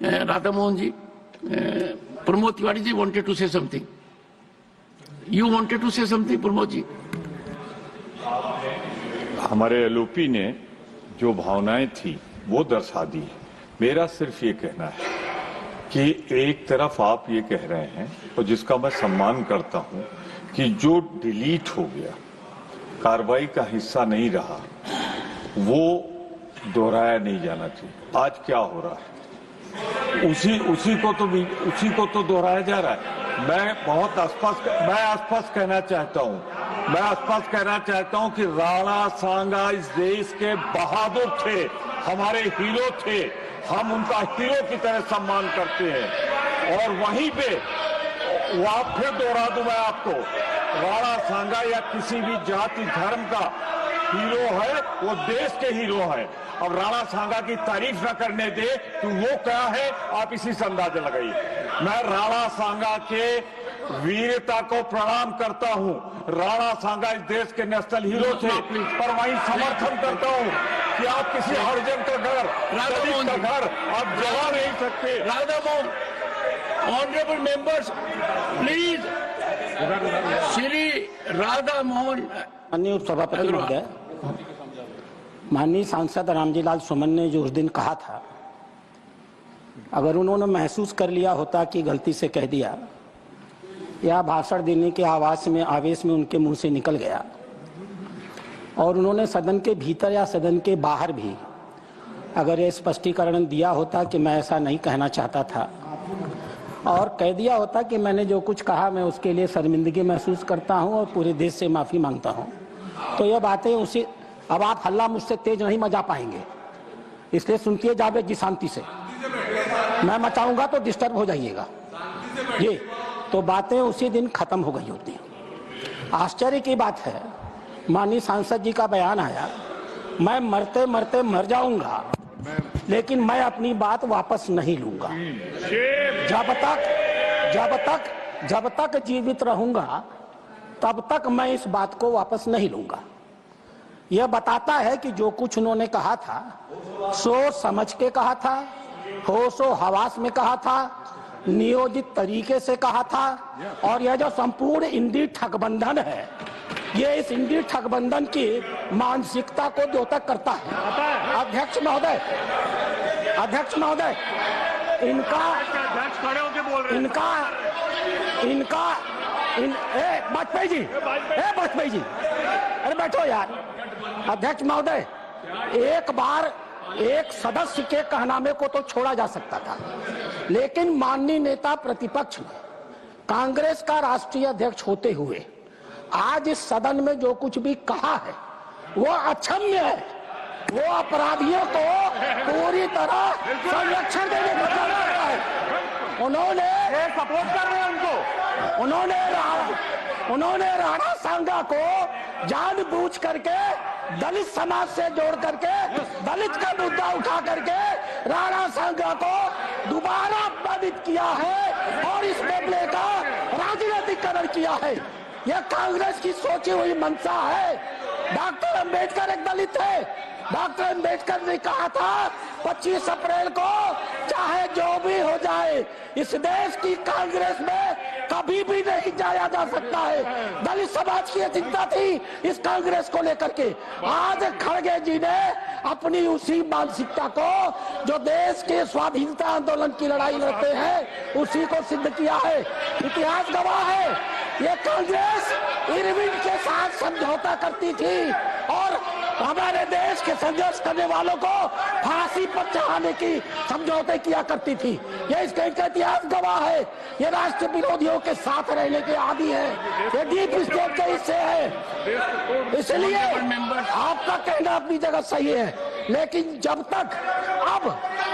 Radha Mohan ji, Pramod Tiwari ji wanted to say something. You wanted to say something, Pramod ji? हमारे LOP ने जो भावनाएं थी वो दर्शा दी। मेरा सिर्फ ये कहना है कि एक तरफ आप ये कह रहे हैं और जिसका मैं सम्मान करता हूं कि जो डिलीट हो गया, कार्रवाई का हिस्सा नहीं रहा, वो दोहराया नहीं जाना चाहिए। आज क्या हो रहा है उसी को तो दोहराया जा रहा है। मैं स्पष्ट कहना चाहता हूं कि राणा सांगा इस देश के बहादुर थे, हमारे हीरो थे, हम उनका हीरो की तरह सम्मान करते हैं। और वहीं पे फिर दोहरा दूं मैं आपको, राणा सांगा या किसी भी जाति धर्म का हीरो है, वो देश के हीरो है। अब राणा सांगा की तारीफ न करने दे कि वो क्या है, आप इसी से अंदाजा लगाइए। मैं राणा सांगा के वीरता को प्रणाम करता हूं। राणा सांगा इस देश के नेशनल हीरो थे, पर वहीं समर्थन करता हूं कि आप किसी हरिजन का घर, दलित का घर आप जला नहीं सकते। Radha Mohan, honourable members, please, Shri Radha Mohan. माननीय उपसभापति महोदय, माननीय सांसद रामजीलाल सुमन ने जो उस दिन कहा था, अगर उन्होंने महसूस कर लिया होता कि गलती से कह दिया या भाषण देने के आवेश में उनके मुंह से निकल गया, और उन्होंने सदन के भीतर या सदन के बाहर भी अगर ये स्पष्टीकरण दिया होता कि मैं ऐसा नहीं कहना चाहता था, और कह दिया होता कि मैंने जो कुछ कहा मैं उसके लिए शर्मिंदगी महसूस करता हूं और पूरे देश से माफ़ी मांगता हूं, तो ये बातें उसी। अब आप हल्ला मुझसे तेज नहीं मचा पाएंगे, इसलिए सुनते जावेद जी शांति से। मैं मचाऊंगा तो डिस्टर्ब हो जाइएगा ये, तो बातें उसी दिन खत्म हो गई होती हैं। आश्चर्य की बात है, माननीय सांसद जी का बयान आया, मैं मरते मरते मर जाऊंगा लेकिन मैं अपनी बात वापस नहीं लूंगा। जब तक जीवित रहूंगा तब तक मैं इस बात को वापस नहीं लूंगा। यह बताता है कि जो कुछ उन्होंने कहा था सोच समझ के कहा था, होशो हवास में कहा था, नियोजित तरीके से कहा था, और यह जो संपूर्ण इंडी ठगबंधन है, ये इस इंडी ठगबंधन की मानसिकता को द्योतक करता है। अध्यक्ष महोदय, वाजपेयी जी, अरे बैठो यार। अध्यक्ष महोदय, एक बार एक सदस्य के कहनामे को तो छोड़ा जा सकता था, लेकिन माननीय नेता प्रतिपक्ष ने कांग्रेस का राष्ट्रीय अध्यक्ष होते हुए आज इस सदन में जो कुछ भी कहा है वो अक्षम्य है। वो अपराधियों को पूरी तरह संरक्षण देने का काम करता है। उन्होंने सपोर्ट कर रहे हैं उनको, उन्होंने राणा सांगा को जानबूझ करके दलित समाज से जोड़ करके दलित का मुद्दा उठा करके राणा सांगा को दोबारा अपमानित किया है और इस मामले का राजनीतिकरण किया है। यह कांग्रेस की सोची हुई मंशा है। डॉक्टर अंबेडकर एक दलित थे। डॉक्टर अंबेडकर ने कहा था 25 अप्रैल को चाहे जो भी हो जाए इस देश की कांग्रेस में कभी भी नहीं जाया जा सकता है। दलित समाज की चिंता थी इस कांग्रेस को लेकर के। आज खड़गे जी ने अपनी उसी मानसिकता को जो देश के स्वाधीनता आंदोलन की लड़ाई लड़ते हैं उसी को सिद्ध किया है। इतिहास गवाह है, ये कांग्रेस इरविन के साथ समझौता करती थी और हमारे देश के संघर्ष करने वालों को फांसी पर चढ़ाने की समझौते किया करती थी। ये इसका इतिहास गवाह है। ये राष्ट्र विरोधियों के साथ रहने के आदी है, ये डीप स्टेट के हिस्से है। इसलिए आपका कहना अपनी जगह सही है, लेकिन जब तक अब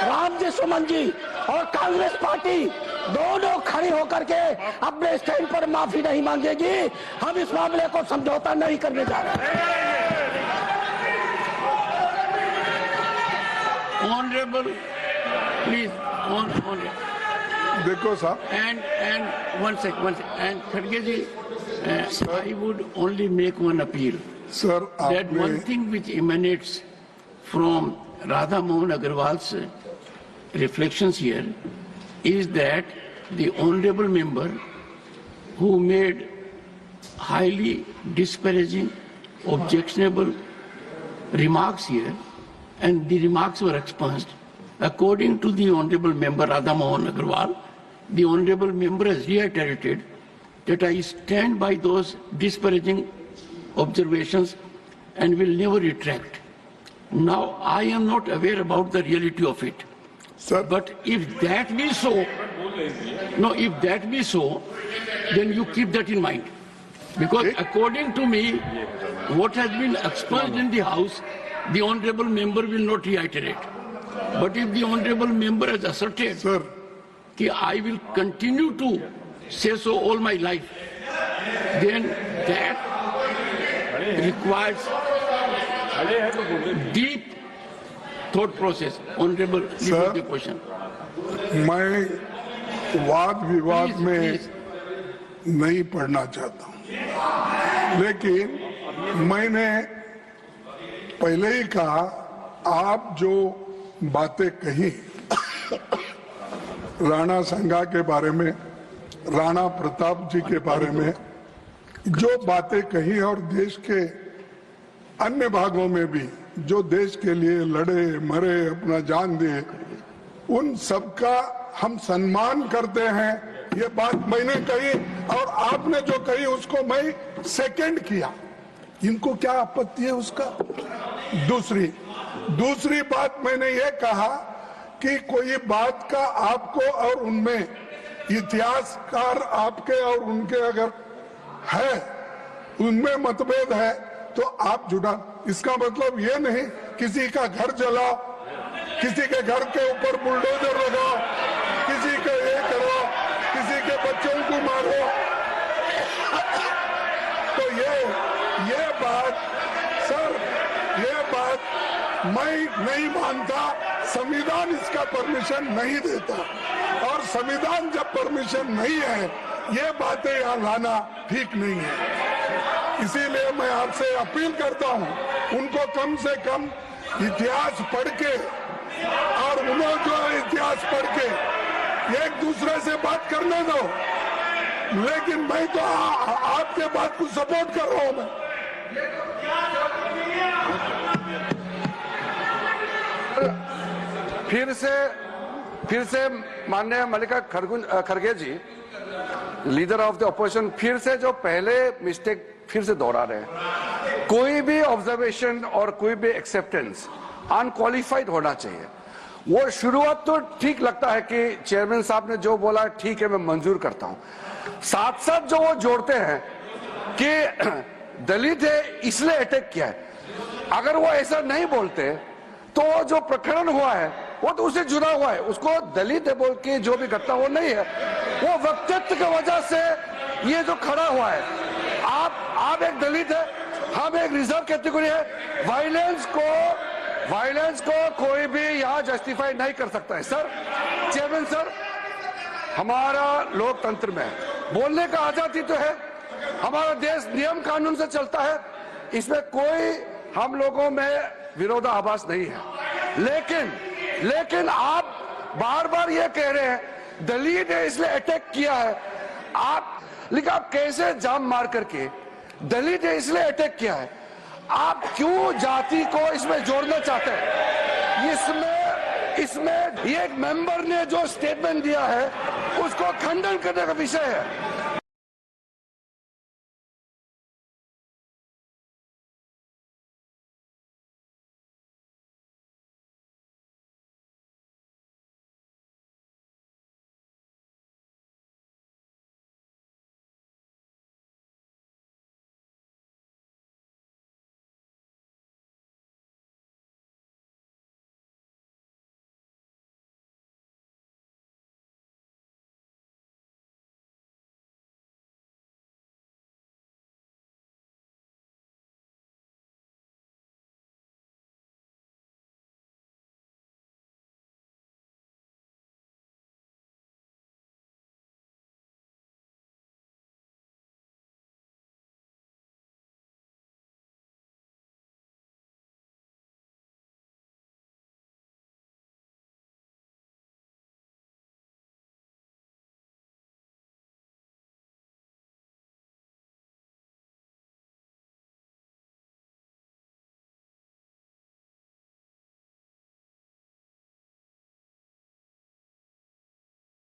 रामजी सुमन जी और कांग्रेस पार्टी दोनों खड़ी होकर के अपने स्टैंड पर माफी नहीं मांगेगी, हम इस मामले को समझौता नहीं करने जा रहे हैं। Honorable, please, देखो साहब, and one sec, and Kharge ji, I would only make one appeal. Sir, that one thing which emanates from Radha Mohan Agarwal's reflections here is that the honorable member who made highly disparaging, objectionable remarks here, and the remarks were expunged. According to the honorable member Radha Mohan Agarwal, the honorable member has reiterated that I stand by those disparaging observations and will never retract. Now, I am not aware about the reality of it. Sir, But if that be so, no, if that be so, then you keep that in mind. Because according to me, what has been expunged in the House, the honorable member will not reiterate. But if the honorable member has asserted sir, that I will continue to say so all my life, then that requires deep thought process. Honorable, this Sir, is the question. मैं वाद विवाद Please, में please. नहीं पढ़ना चाहता हूं, लेकिन मैंने पहले ही कहा, आप जो बातें कही राणा संगा के बारे में, राणा प्रताप जी के बारे में जो बातें कही और देश के अन्य भागों में भी जो देश के लिए लड़े मरे अपना जान दिए, उन सबका हम सम्मान करते हैं। ये बात मैंने कही और आपने जो कही उसको मैं सेकंड किया। इनको क्या आपत्ति है उसका? दूसरी बात मैंने ये कहा कि कोई बात का आपको और उनमें इतिहासकार आपके और उनके अगर है, उनमें मतभेद है तो आप जुड़ा। इसका मतलब ये नहीं किसी का घर जलाओ, किसी के घर के ऊपर बुलडोजर लगाओ, किसी का ये करो, किसी के बच्चों को मारो। तो ये बात सर, ये बात मैं नहीं मानता। संविधान इसका परमिशन नहीं देता और संविधान जब परमिशन नहीं है, ये बातें यहाँ लाना ठीक नहीं है। इसीलिए मैं आपसे अपील करता हूँ, उनको कम से कम इतिहास पढ़ के और उन्होंने जो इतिहास पढ़ के एक दूसरे से बात करने दो। लेकिन मैं तो आपके बात को सपोर्ट कर रहा हूँ। मैं फिर से माननीय मल्लिका खड़गे जी, लीडर ऑफ द अपोजिशन, फिर से जो पहले मिस्टेक फिर से दोहरा रहे हैं। कोई भी ऑब्जर्वेशन और कोई भी एक्सेप्टेंस अनक्वालिफाइड होना चाहिए। वो शुरुआत तो ठीक लगता है कि चेयरमैन साहब ने जो बोला ठीक है, मैं मंजूर करता हूं। साथ साथ जो वो जोड़ते हैं कि दलित है इसलिए अटैक किया है, अगर वो ऐसा नहीं बोलते तो जो प्रकरण हुआ है वो तो उससे जुड़ा हुआ है। उसको दलित है बोल के जो भी घटना वो नहीं है, वो व्यक्तित्व की वजह से ये जो खड़ा हुआ है। आप एक दलित है, हम एक रिजर्व कैटेगरी है। वायलेंस को कोई भी यहाँ जस्टिफाई नहीं कर सकता है। सर, चेयरमैन सर, हमारा लोकतंत्र में बोलने का आजादी तो है, हमारा देश नियम कानून से चलता है, इसमें कोई हम लोगों में विरोधाभास नहीं है। लेकिन आप बार बार ये कह रहे हैं दलित ने इसलिए अटैक किया है। लेकिन आप कैसे जाम मार करके दलित ने इसलिए अटैक किया है, आप क्यों जाति को इसमें जोड़ना चाहते हैं? इसमें ये एक मेंबर ने जो स्टेटमेंट दिया है उसको खंडन करने का विषय है।